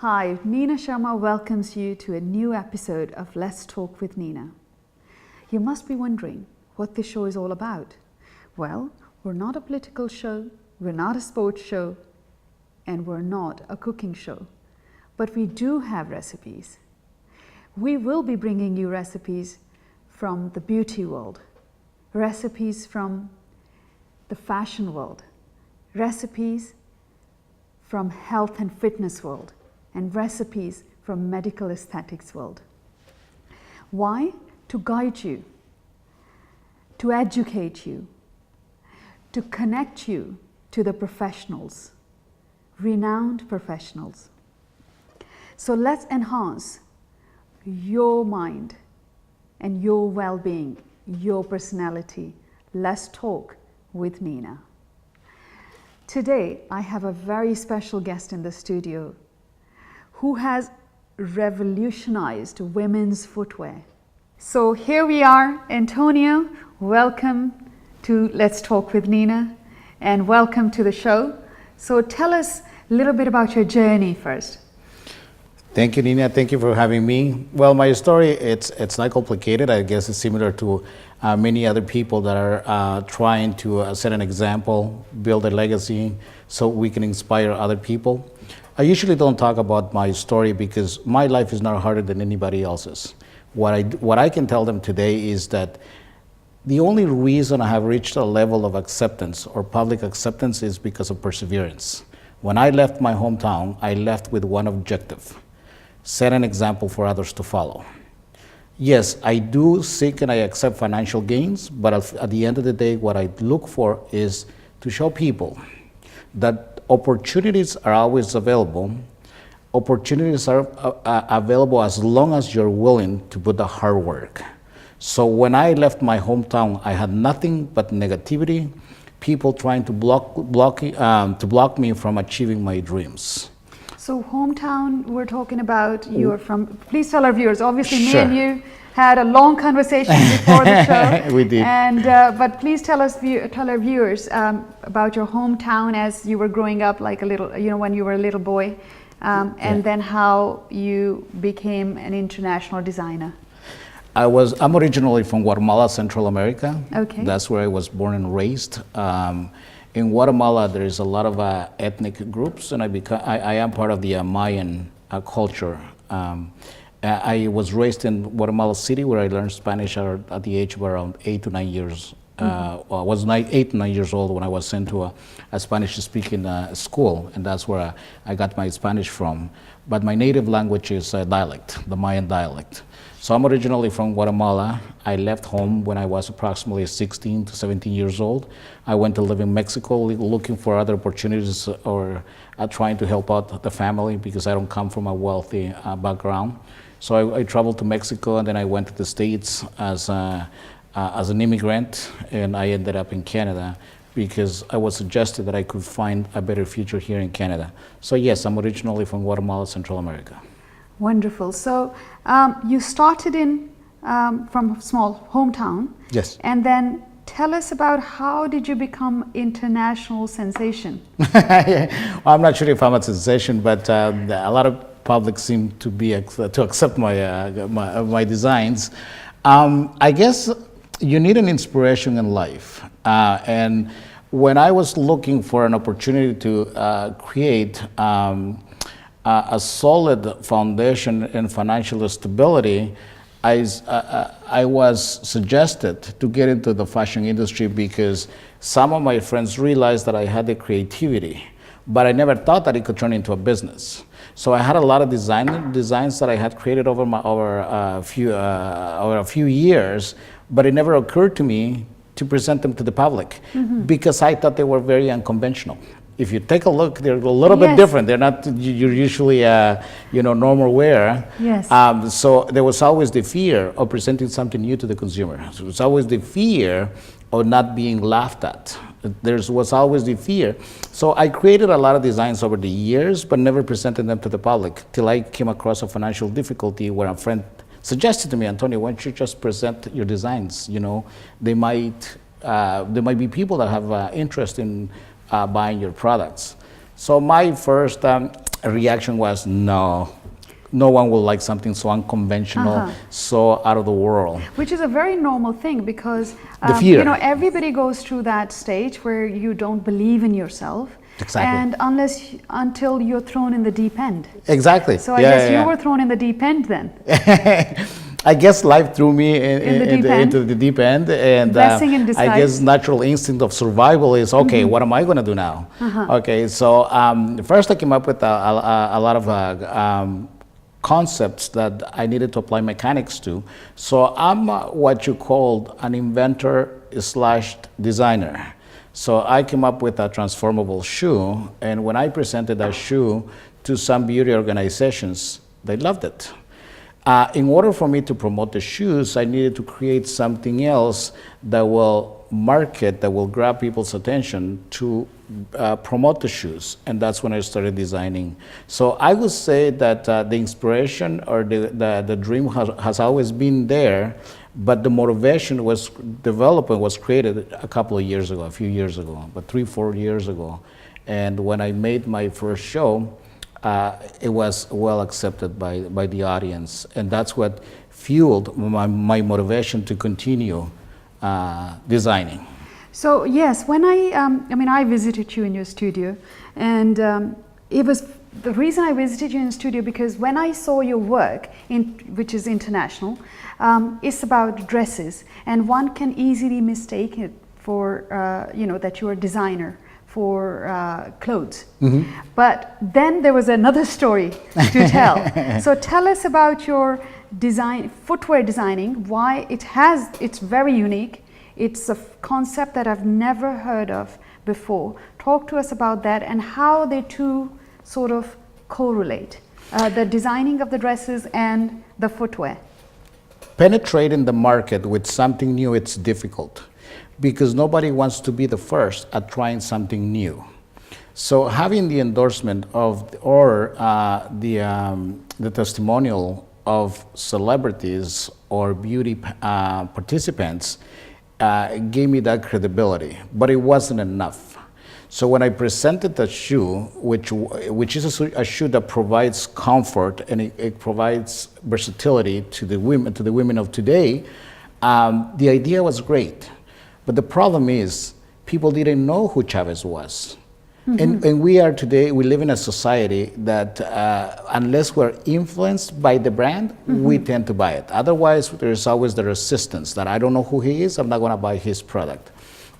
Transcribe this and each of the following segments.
Hi, Nina Sharma welcomes you to a new episode of Let's Talk with Nina. You must be wondering what this show is all about. Well, we're not a political show, we're not a sports show, and we're not a cooking show. But we do have recipes. We will be bringing you recipes from the beauty world, recipes from the fashion world, recipes from health and fitness world, and recipes from medical aesthetics world. Why? To guide you, to educate you, to connect you to the professionals, renowned professionals. So let's enhance your mind and your well-being, your personality. Let's talk with Nina. Today, I have a very special guest in the studio who has revolutionized women's footwear. So here we are, Antonio. Welcome to Let's Talk with Nina and welcome to the show. So tell us a little bit about your journey first. Thank you, Nina. Thank you for having me. Well, my story, it's not complicated. I guess it's similar to many other people that are trying to set an example, build a legacy so we can inspire other people. I usually don't talk about my story because my life is not harder than anybody else's. What I can tell them today is that the only reason I have reached a level of acceptance or public acceptance is because of perseverance. When I left my hometown, I left with one objective: set an example for others to follow. Yes, I do seek and I accept financial gains, but at the end of the day, what I look for is to show people that opportunities are always available. Opportunities are available as long as you're willing to put the hard work. So when I left my hometown, I had nothing but negativity, people trying to block me from achieving my dreams. So hometown, we're talking about, you're from, please tell our viewers, obviously Sure. Me and you had a long conversation before the show. We did. And, but please tell our viewers about your hometown as you were growing up, like a little, when you were a little boy, and then how you became an international designer. I'm originally from Guatemala, Central America. Okay. That's where I was born and raised. In Guatemala, there is a lot of ethnic groups, and I am part of the Mayan culture. I was raised in Guatemala City, where I learned Spanish at the age of around 8 to 9 years. I was 8 to 9 years old when I was sent to a Spanish-speaking school, and that's where I got my Spanish from. But my native language is dialect, the Mayan dialect. So I'm originally from Guatemala. I left home when I was approximately 16 to 17 years old. I went to live in Mexico looking for other opportunities or trying to help out the family because I don't come from a wealthy background. So I traveled to Mexico, and then I went to the States as an immigrant, and I ended up in Canada because I was suggested that I could find a better future here in Canada. So yes, I'm originally from Guatemala, Central America. Wonderful. So you started from a small hometown. Yes. And then tell us about how did you become international sensation? Well, I'm not sure if I'm a sensation, but a lot of public seem to accept my designs. I guess you need an inspiration in life. And when I was looking for an opportunity to create a solid foundation in financial stability, I was suggested to get into the fashion industry because some of my friends realized that I had the creativity, but I never thought that it could turn into a business. So I had a lot of designs that I had created over a few years, but it never occurred to me to present them to the public because I thought they were very unconventional. If you take a look, they're a little bit different. They're not usually normal wear. Yes. So there was always the fear of presenting something new to the consumer. So there was always the fear of not being laughed at. There was always the fear. So I created a lot of designs over the years, but never presented them to the public till I came across a financial difficulty where a friend suggested to me, Antonio, why don't you just present your designs? There might be people that have interest in buying your products. So my first reaction was no. No one will like something so unconventional, so out of the world. Which is a very normal thing because The fear. you know, everybody goes through that stage where you don't believe in yourself. Exactly. And until you're thrown in the deep end. Exactly. So I guess you were thrown in the deep end then. I guess life threw me into the deep end, and Blessing in disguise. I guess natural instinct of survival is okay. What am I going to do now? Okay, so first I came up with a lot of concepts that I needed to apply mechanics to. So I'm what you called an inventor / designer. So I came up with a transformable shoe, and when I presented that shoe to some beauty organizations, they loved it. In order for me to promote the shoes, I needed to create something else that will market, that will grab people's attention to promote the shoes. And that's when I started designing. So I would say that the inspiration or the dream has always been there, but the motivation was created a couple of years ago, a few years ago, but 3-4 years ago. And when I made my first show, it was well accepted by the audience, and that's what fueled my motivation to continue designing. So yes, when I visited you in your studio, and it was the reason I visited you in the studio because when I saw your work, which is international, it's about dresses, and one can easily mistake it for that you're a designer for clothes. But then there was another story to tell. So tell us about your footwear designing, why it's very unique. It's a concept that I've never heard of before. Talk to us about that and how they two sort of correlate, the designing of the dresses and the footwear. Penetrating the market with something new, it's difficult, because nobody wants to be the first at trying something new. So having the endorsement of the testimonial of celebrities or beauty participants gave me that credibility, but it wasn't enough. So when I presented the shoe, which is a shoe that provides comfort and it provides versatility to the women of today, the idea was great. But the problem is, people didn't know who Chavez was. And we live in a society that unless we're influenced by the brand, we tend to buy it. Otherwise, there's always the resistance that I don't know who he is, I'm not gonna buy his product.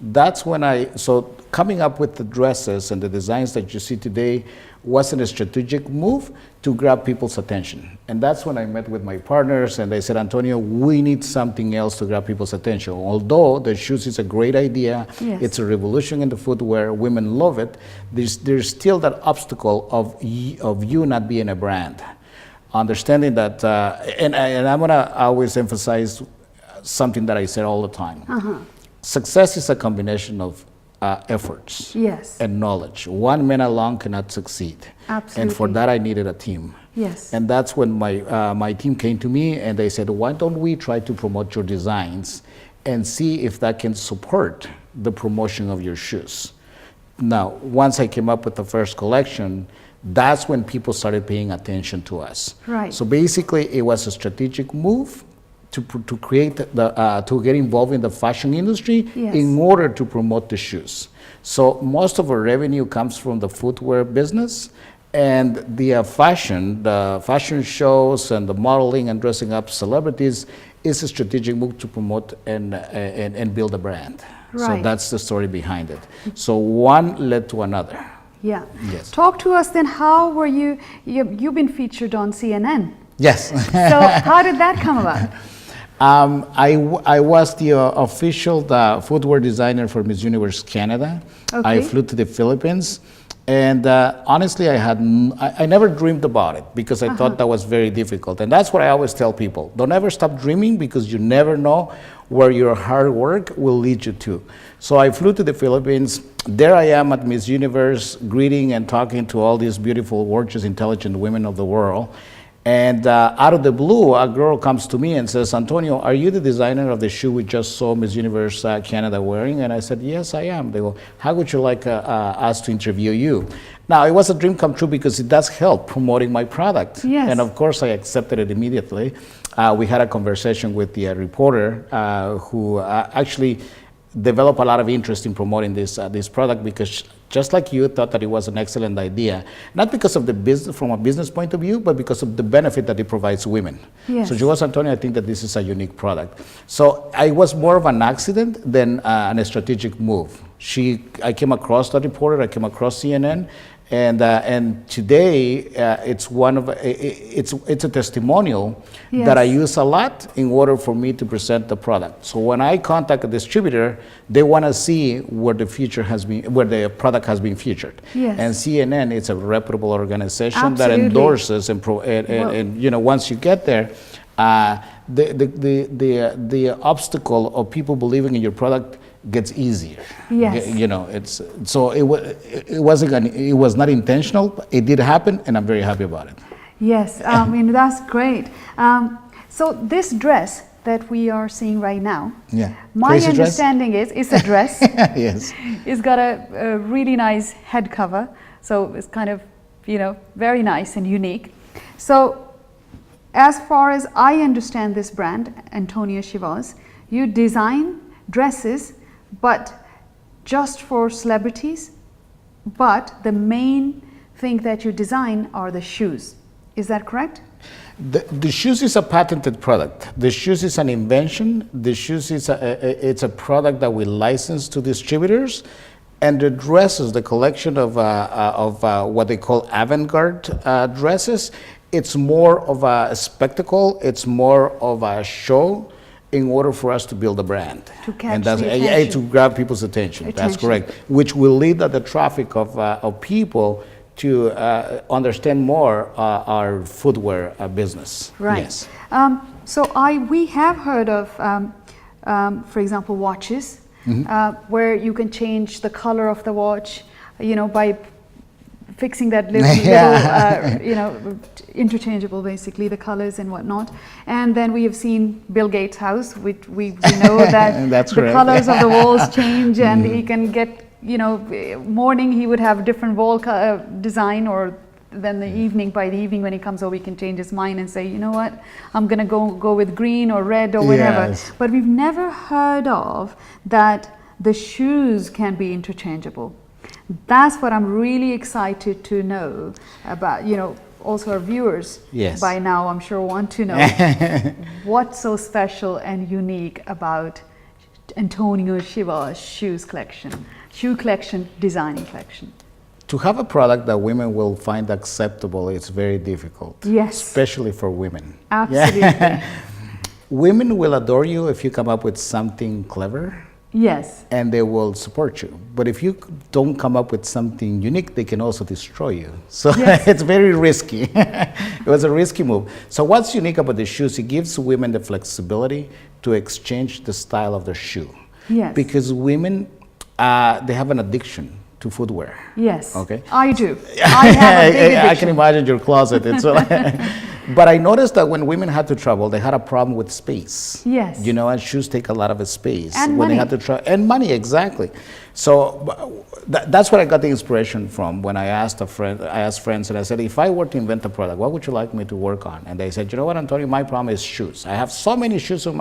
That's when so coming up with the dresses and the designs that you see today wasn't a strategic move to grab people's attention. And that's when I met with my partners and they said, Antonio, we need something else to grab people's attention. Although the shoes is a great idea, yes, it's a revolution in the footwear, women love it, there's still that obstacle of you not being a brand. Understanding that, and I'm gonna always emphasize something that I say all the time. Success is a combination of efforts, yes, and knowledge. One man alone cannot succeed. Absolutely. And for that, I needed a team. Yes. And that's when my team came to me and they said, why don't we try to promote your designs and see if that can support the promotion of your shoes. Now, once I came up with the first collection, that's when people started paying attention to us. Right. So basically, it was a strategic move to create to get involved in the fashion industry, yes, in order to promote the shoes. So most of our revenue comes from the footwear business, and the fashion shows and the modeling and dressing up celebrities is a strategic move to promote and build a brand. Right. So that's the story behind it. So one led to another. Yeah. Yes. Talk to us then, how were you've been featured on CNN. Yes. So how did that come about? I was the official footwear designer for Miss Universe Canada. Okay. I flew to the Philippines, and honestly, I never dreamed about it because I thought that was very difficult. And that's what I always tell people: don't ever stop dreaming, because you never know where your hard work will lead you to. So I flew to the Philippines. There I am at Miss Universe, greeting and talking to all these beautiful, gorgeous, intelligent women of the world. And out of the blue, a girl comes to me and says, Antonio, are you the designer of the shoe we just saw Miss Universe Canada wearing? And I said, yes, I am. They go, how would you like us to interview you? Now, it was a dream come true because it does help promoting my product. Yes. And of course, I accepted it immediately. We had a conversation with the reporter who actually developed a lot of interest in promoting this product because just like you thought that it was an excellent idea, not because of the business, from a business point of view, but because of the benefit that it provides women. Yes. So she was, Antonio, I think that this is a unique product. So I was more of an accident than a strategic move. I came across the reporter, I came across CNN, and today it's it's a testimonial Yes. that I use a lot in order for me to present the product. So when I contact a distributor, they want to see where the product has been featured. Yes. And CNN is a reputable organization that Absolutely. endorses and you know, once you get there, the obstacle of people believing in your product gets easier. Yes. You know, it was not intentional. But it did happen, and I'm very happy about it. Yes, I mean, that's great. So this dress that we are seeing right now, Yeah. my Crazy dress? understanding is it's a dress. Yes. It's got a really nice head cover, so it's kind of, you know, very nice and unique. So as far as I understand this brand, Antonio Chivas, you design dresses, but just for celebrities, but the main thing that you design are the shoes. Is that correct? The shoes is a patented product. The shoes is an invention. The shoes is it's a product that we license to distributors, and the dresses, the collection of what they call avant-garde dresses, it's more of a spectacle. It's more of a show in order for us to build a brand. To catch and that's, the attention. to grab people's attention. That's correct. Which will lead the traffic of people to understand more our footwear business. Right. Yes. So we have heard of, for example, watches, where you can change the color of the watch, you know, by fixing that little, you know, interchangeable basically, the colors and whatnot. And then we have seen Bill Gates' house, which we know that That's the correct. colors of the walls change, and he can get, you know, morning he would have different wall design, or then by the evening when he comes over, he can change his mind and say, you know what, I'm gonna go with green or red or whatever. Yes. But we've never heard of that the shoes can be interchangeable. That's what I'm really excited to know about, you know, also our viewers. Yes. By now I'm sure want to know what's so special and unique about Antonio Chivas shoe collection, designing collection. To have a product that women will find acceptable, it's very difficult. Yes. Especially for women. Absolutely. Yeah. Women will adore you if you come up with something clever, Yes. and they will support you. But if you don't come up with something unique, they can also destroy you. So Yes. it's very risky. It was a risky move. So what's unique about the shoes? It gives women the flexibility to exchange the style of their shoe. Yes. Because women, they have an addiction to footwear. Yes. Okay. I do. I have a big I addiction. can imagine your closet. But I noticed that when women had to travel, they had a problem with space. Yes. You know, and shoes take a lot of space. And when money. they had to travel. And money, exactly. So that's where I got the inspiration from when I asked friends, and I said, if I were to invent a product, what would you like me to work on? And they said, you know what, Antonio, my problem is shoes. I have so many shoes in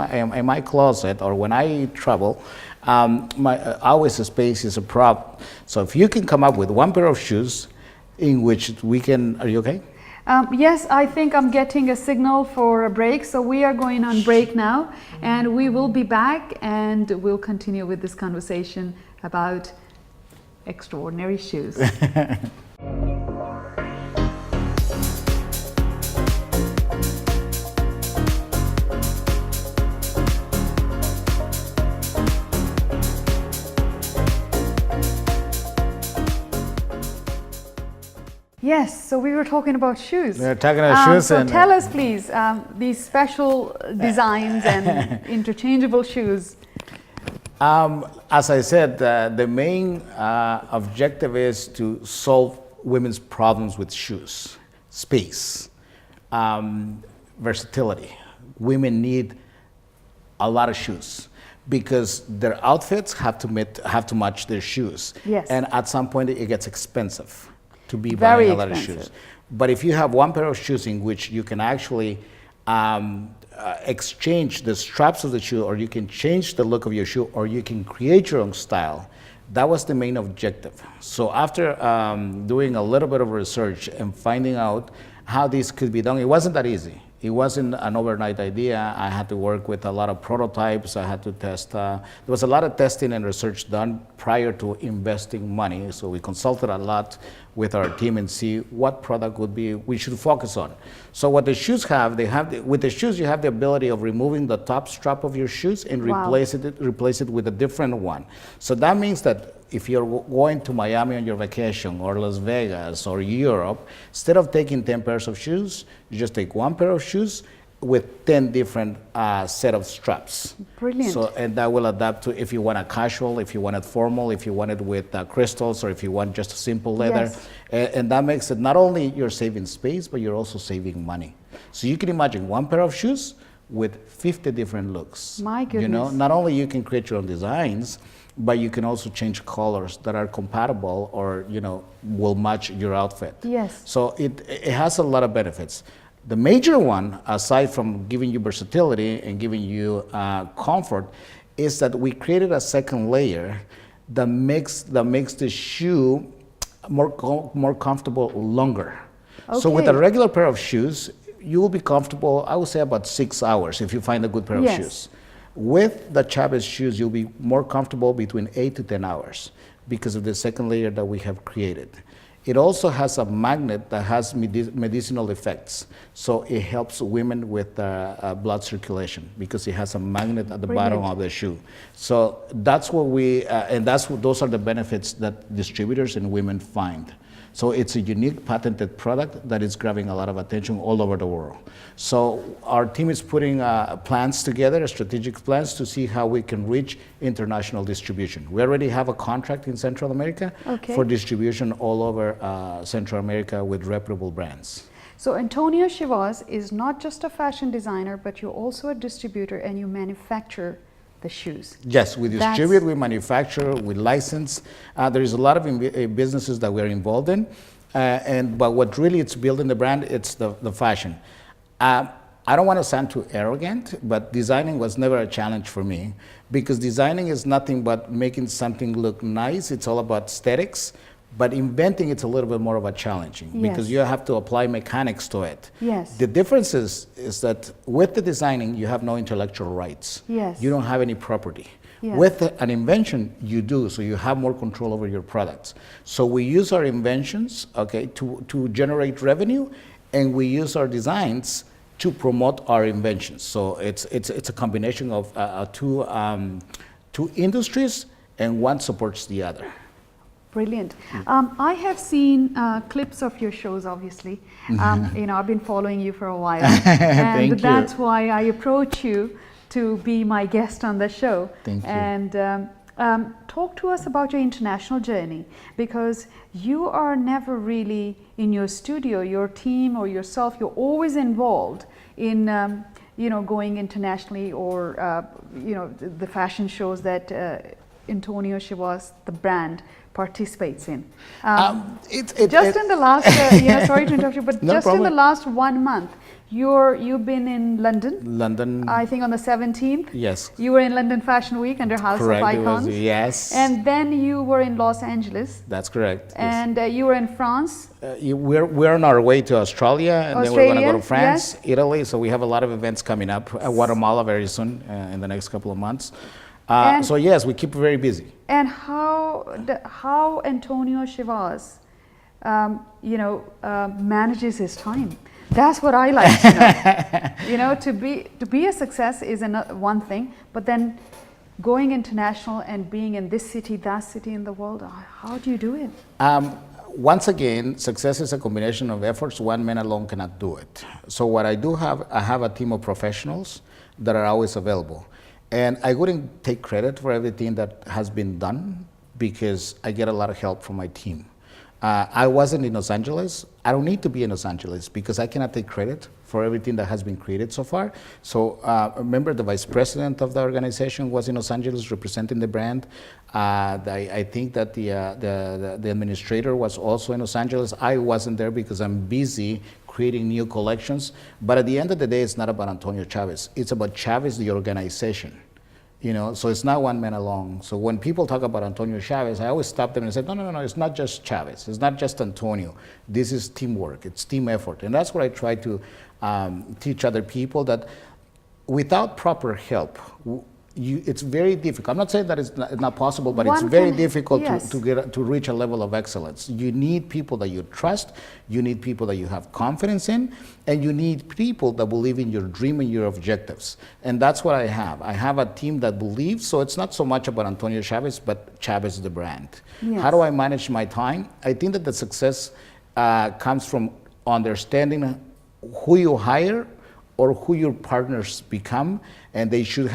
my closet, or when I travel, always the space is a problem. So if you can come up with one pair of shoes in which we can, are you okay? Yes, I think I'm getting a signal for a break, so we are going on break now, and we will be back and we'll continue with this conversation about extraordinary shoes. Yes, so we were talking about shoes. We were talking about shoes, so and tell us, please, these special designs and interchangeable shoes. As I said, the main objective is to solve women's problems with shoes, space. versatility. Women need a lot of shoes because their outfits have to match their shoes. Yes. And at some point it gets expensive to be Very buying a lot of expensive. shoes. But if you have one pair of shoes in which you can actually exchange the straps of the shoe, or you can change the look of your shoe, or you can create your own style, that was the main objective. So after doing a little bit of research and finding out how this could be done, it wasn't that easy. It wasn't an overnight idea. I had to work with a lot of prototypes. I had to test. There was a lot of testing and research done prior to investing money. So we consulted a lot with our team and see what product would be we should focus on. So what the shoes have, with the shoes you have the ability of removing the top strap of your shoes and Wow. replace it with a different one. So that means that if you're going to Miami on your vacation, or Las Vegas, or Europe, instead of taking 10 pairs of shoes, you just take one pair of shoes with 10 different set of straps. Brilliant. So, and that will adapt to if you want a casual, if you want it formal, if you want it with crystals, or if you want just a simple leather. Yes. And that makes it not only you're saving space, but you're also saving money. So you can imagine one pair of shoes with 50 different looks. My You know, goodness. not only you can create your own designs, but you can also change colors that are compatible or, you know, will match your outfit. Yes. So it has a lot of benefits. The major one, aside from giving you versatility and giving you comfort, is that we created a second layer that makes the shoe more comfortable longer. So with a Okay. regular pair of shoes, you will be comfortable, I would say, about 6 hours if you find a good pair Yes. of shoes. With the Chavez shoes, you'll be more comfortable between 8 to 10 hours because of the second layer that we have created. It also has a magnet that has medicinal effects. So it helps women with blood circulation because it has a magnet at the bottom Brilliant. of the shoe. So that's what those are the benefits that distributors and women find. So it's a unique patented product that is grabbing a lot of attention all over the world. So our team is putting plans together, strategic plans to see how we can reach international distribution. We already have a contract in Central America Okay. for distribution all over Central America with reputable brands. So Antonio Chivas is not just a fashion designer, but you're also a distributor and you manufacture the shoes. Yes, we That's- distribute, we manufacture, we license. There is a lot of businesses that we're involved in, but what really it's building the brand, it's the fashion. I don't want to sound too arrogant, but designing was never a challenge for me because designing is nothing but making something look nice. It's all about aesthetics, but inventing it's a little bit more of a challenging because Yes. you have to apply mechanics to it. Yes. The difference is that with the designing, you have no intellectual rights. Yes. You don't have any property. Yes. With an invention, you do, so you have more control over your products. So we use our inventions, okay, to generate revenue, and we use our designs to promote our inventions. So it's a combination of two industries, and one supports the other. Brilliant. I have seen clips of your shows, obviously. I've been following you for a while. And Thank you. that's why I approach you to be my guest on the show. Thank you. And talk to us about your international journey, because you are never really in your studio, your team or yourself, you're always involved in going internationally, or the fashion shows that Antonio Chivas, the brand, participates in. Just in the last, sorry to interrupt you, but No just in the problem. last 1 month, you've been in London, London, I think on the 17th. yes, You were in London Fashion Week under House correct. of It was- Icons. yes, And then you were in Los Angeles, that's correct. Yes. and you were in France. We're on our way to Australia, and then we're going to go to Australia, France, Italy. So we have a lot of events coming up. Guatemala very soon in the next couple of months. And- So yes, we keep very busy. And how Antonio Chivas, manages his time. That's what I like to know. To be a success is one thing, but then going international and being in this city, that city in the world, how do you do it? Once again, success is a combination of efforts. One man alone cannot do it. So what I have a team of professionals that are always available. And I wouldn't take credit for everything that has been done because I get a lot of help from my team. I wasn't in Los Angeles. I don't need to be in Los Angeles because I cannot take credit for everything that has been created so far. So remember, the vice president of the organization was in Los Angeles representing the brand. I think that the administrator was also in Los Angeles. I wasn't there because I'm busy creating new collections. But at the end of the day, it's not about Antonio Chavez. It's about Chavez, the organization. You know, so it's not one man alone. So when people talk about Antonio Chavez, I always stop them and say, no, it's not just Chavez. It's not just Antonio. This is teamwork. It's team effort. And that's what I try to teach other people, that without proper help, it's very difficult. I'm not saying that it's not possible, but it's very difficult to reach a level of excellence. You need people that you trust, you need people that you have confidence in, and you need people that believe in your dream and your objectives. And that's what I have. I have a team that believes, so it's not so much about Antonio Chavez, but Chavez the brand. Yes. How do I manage my time? I think that the success comes from understanding who you hire or who your partners become, and they should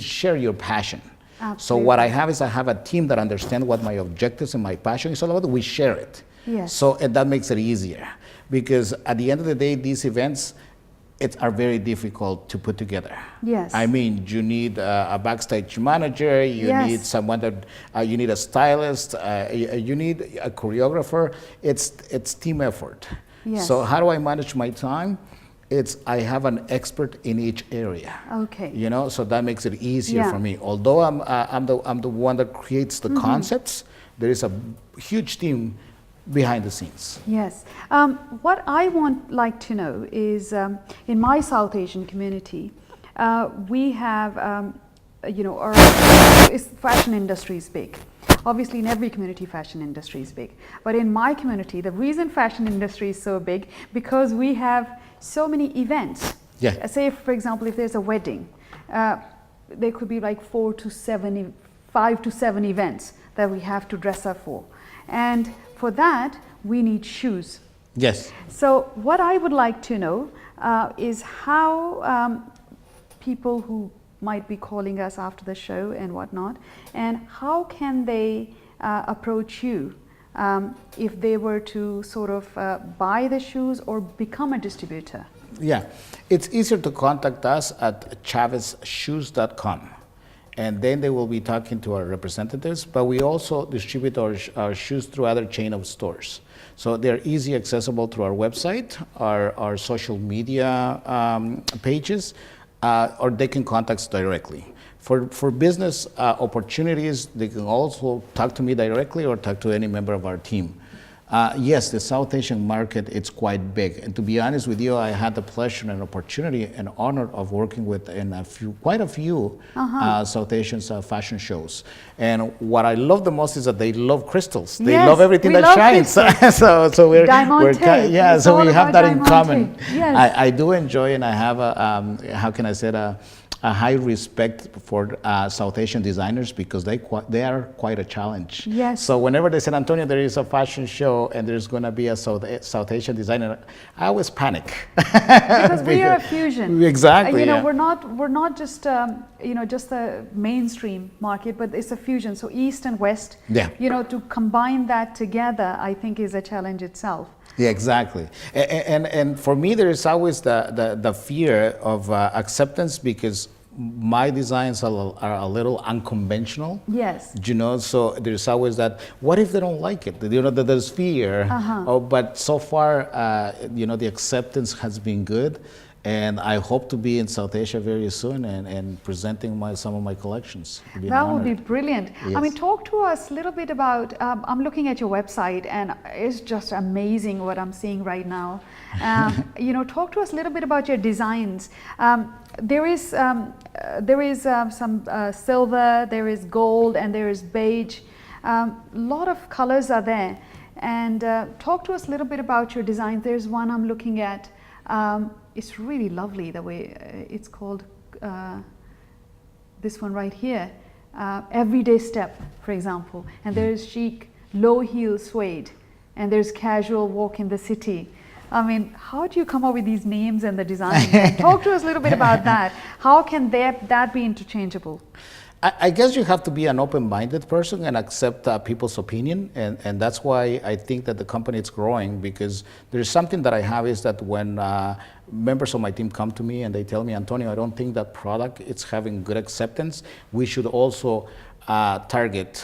share your passion. Absolutely. So what I have is I have a team that understands what my objectives and my passion is all about. We share it. Yes. So and that makes it easier, because at the end of the day, these events are very difficult to put together. Yes. I mean, you need a backstage manager, you need someone that, you need a stylist, you need a choreographer. It's team effort. Yes. So how do I manage my time? I have an expert in each area. Okay. You know, so that makes it easier for me. Although I'm the one that creates the concepts, there is a huge team behind the scenes. Yes. What I like to know is, in my South Asian community, we have, you know, our fashion industry is big. Obviously, in every community, fashion industry is big. But in my community, the reason fashion industry is so big, because we have so many events. Yeah. Say, for example, if there's a wedding, there could be like 5 to 7 events that we have to dress up for. And for that, we need shoes. Yes. So what I would like to know is how people who might be calling us after the show and whatnot, and how can they approach you if they were to sort of buy the shoes or become a distributor? Yeah, it's easier to contact us at chavezshoes.com, and then they will be talking to our representatives, but we also distribute our shoes through other chain of stores. So they're easy accessible through our website, our social media pages, or they can contact us directly. For business opportunities, they can also talk to me directly or talk to any member of our team. Yes, the South Asian market, it's quite big. And to be honest with you, I had the pleasure and opportunity and honor of working with quite a few South Asian fashion shows. And what I love the most is that they love crystals. They love everything that shines. so we have that in common. Yes. I do enjoy, and I have a high respect for South Asian designers, because they are quite a challenge. Yes. So whenever they said, Antonio, there is a fashion show and there's going to be a South Asian designer, I always panic. Because we are a fusion. Exactly. You know, we're not just just the mainstream market, but it's a fusion. So East and West. Yeah. You know, to combine that together, I think, is a challenge itself. Yeah, exactly. And for me, there is always the fear of acceptance, because my designs are a little unconventional. Yes. You know, so there's always that, what if they don't like it? You know, there's fear. But so far, the acceptance has been good. And I hope to be in South Asia very soon and presenting some of my collections. That would be brilliant. Yes. I mean, talk to us a little bit about, I'm looking at your website and it's just amazing what I'm seeing right now. Talk to us a little bit about your designs. There is some silver, there is gold, and there is beige. A lot of colors are there. And talk to us a little bit about your designs. There's one I'm looking at. It's really lovely the way it's called, this one right here, Everyday Step, for example. And there's chic, low heel suede, and there's casual walk in the city. I mean, how do you come up with these names and the designs? Talk to us a little bit about that. How can that be interchangeable? I guess you have to be an open-minded person and accept people's opinion, and that's why I think that the company is growing, because there's something that I have is that when members of my team come to me and they tell me, Antonio, I don't think that product is having good acceptance, we should also target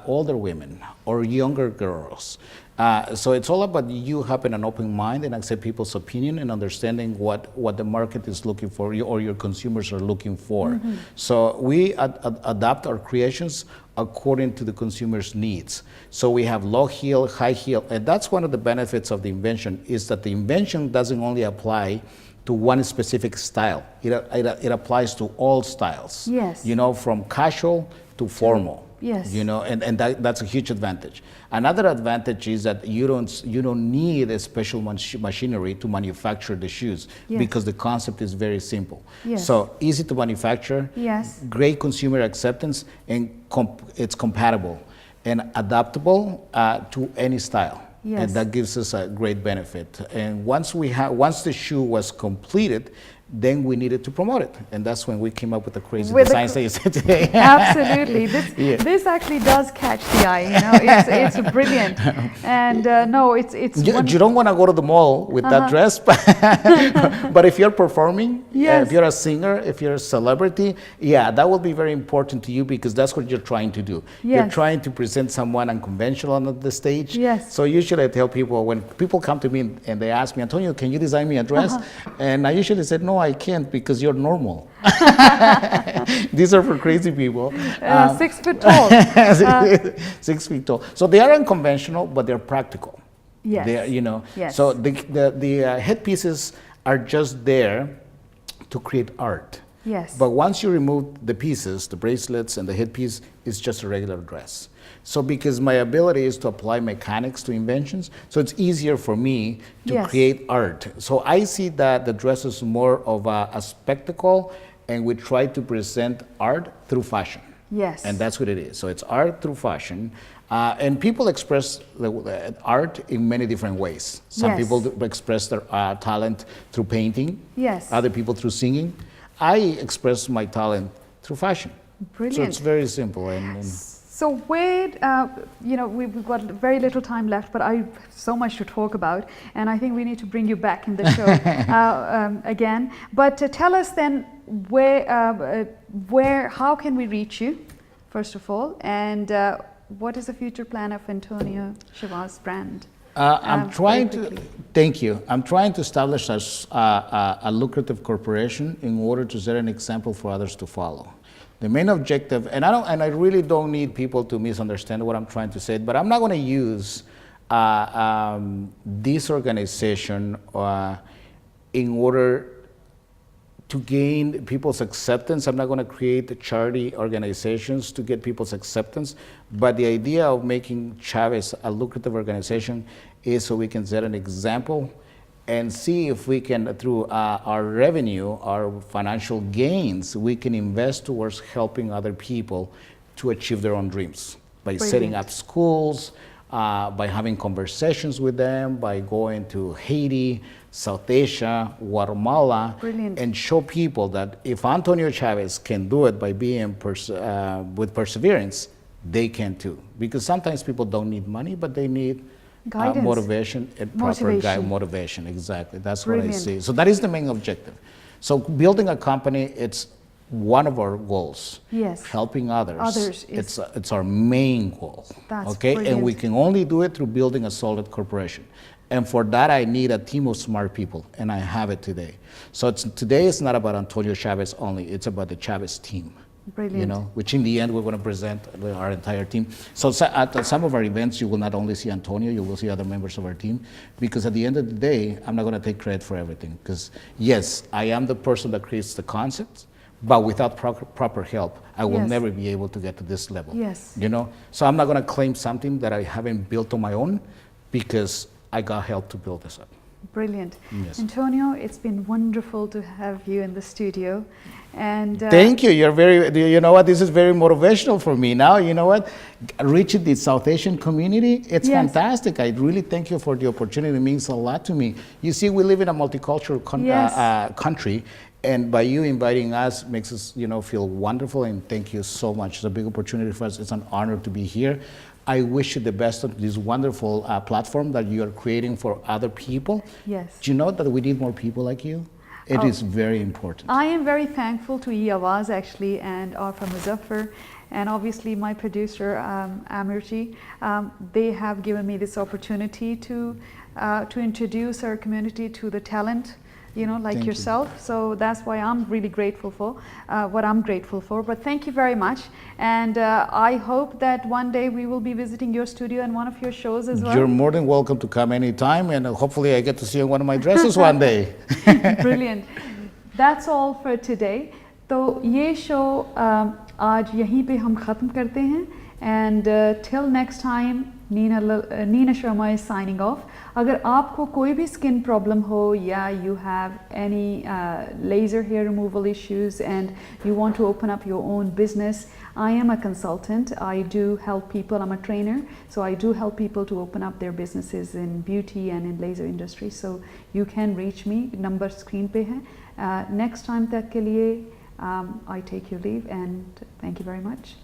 older women or younger girls. So it's all about you having an open mind and accept people's opinion and understanding what the market is looking for or your consumers are looking for. Mm-hmm. So we adapt our creations according to the consumer's needs. So we have low heel, high heel, and that's one of the benefits of the invention, is that the invention doesn't only apply to one specific style. It applies to all styles. Yes. You know, from casual to formal. Yes. You know, and that's a huge advantage. Another advantage is that you don't need a special machinery to manufacture the shoes. Yes. Because the concept is very simple. Yes. So easy to manufacture. Yes. Great consumer acceptance, and it's compatible and adaptable to any style. Yes. And that gives us a great benefit. And once the shoe was completed, then we needed to promote it, and that's when we came up with the crazy designs that you said today. Absolutely, this actually does catch the eye. You know, it's brilliant, and no, it's. You don't want to go to the mall with that dress, but if you're performing, yes. If you're a singer, if you're a celebrity, yeah, that will be very important to you, because that's what you're trying to do. Yes. You're trying to present someone unconventional on the stage. Yes. So usually I tell people, when people come to me and they ask me, Antonio, can you design me a dress? And I usually said, no, I can't, because you're normal. These are for crazy people. 6 foot tall. 6 feet tall. So they are unconventional, but they're practical. Yes. They're, you know. Yes. So the headpieces are just there to create art. Yes. But once you remove the pieces, the bracelets and the headpiece, it's just a regular dress. So because my ability is to apply mechanics to inventions, so it's easier for me to yes. create art. So I see that the dress is more of a spectacle, and we try to present art through fashion. Yes. And that's what it is. So it's art through fashion. And people express the art in many different ways. Some yes. people express their talent through painting. Yes. Other people through singing. I express my talent through fashion. Brilliant. So it's very simple. So where, you know, we've got very little time left, but I have so much to talk about, and I think we need to bring you back in the show again. But tell us then, how can we reach you, first of all, and what is the future plan of Antonio Chavez brand? I'm trying to, thank you. I'm trying to establish a lucrative corporation in order to set an example for others to follow. The main objective, and I really don't need people to misunderstand what I'm trying to say, but I'm not going to use this organization in order to gain people's acceptance. I'm not going to create charity organizations to get people's acceptance, but the idea of making Chavez a lucrative organization is so we can set an example and see if we can, through our revenue, our financial gains, we can invest towards helping other people to achieve their own dreams by Brilliant. Setting up schools, by having conversations with them, by going to Haiti, South Asia, Guatemala, Brilliant. and show people that if Antonio Chavez can do it by being with perseverance, they can too. Because sometimes people don't need money, but they need guidance. Motivation and proper motivation. Exactly, that's Brilliant. what I see. So that is the main objective. So building a company, it's one of our goals. Yes. Helping others. Is it's our main goal. That's okay, brilliant. And we can only do it through building a solid corporation. And for that, I need a team of smart people, and I have it today. So today it's not about Antonio Chavez only; it's about the Chavez team. Brilliant. You know, which in the end we're going to present our entire team. So at some of our events, you will not only see Antonio, you will see other members of our team, because at the end of the day, I'm not going to take credit for everything. Because yes, I am the person that creates the concepts, but without proper help, I will Yes. never be able to get to this level. Yes. You know, so I'm not going to claim something that I haven't built on my own, because I got help to build this up. Brilliant. Yes. Antonio, it's been wonderful to have you in the studio. And Thank you. You're very, you know what, this is very motivational for me now. You know what, reaching the South Asian community, it's Yes. fantastic. I really thank you for the opportunity. It means a lot to me. You see, we live in a multicultural Yes. country, and by you inviting us makes us, you know, feel wonderful, and thank you so much. It's a big opportunity for us. It's an honor to be here. I wish you the best of this wonderful platform that you are creating for other people. Yes. Do you know that we need more people like you? It is very important. I am very thankful to Awaz actually and Arfa Muzaffar and obviously my producer Amirji. They have given me this opportunity to introduce our community to the talent, you know, like Thank you. yourself. So that's why I'm really grateful for what I'm grateful for. But thank you very much. And I hope that one day we will be visiting your studio and one of your shows as well. You're more than welcome to come anytime, and hopefully I get to see you in one of my dresses one day. Brilliant. That's all for today. तो ये show आज यहीं पे हम ख़त्म करते हैं and till next time Nina Sharma is signing off. अगर आपको कोई भी skin problem हो या you have any laser hair removal issues and you want to open up your own business, I am a consultant. I do help people. I'm a trainer, so I do help people to open up their businesses in beauty and in laser industry. So you can reach me. Number screen पे है. Next time तक के लिए I take your leave and thank you very much.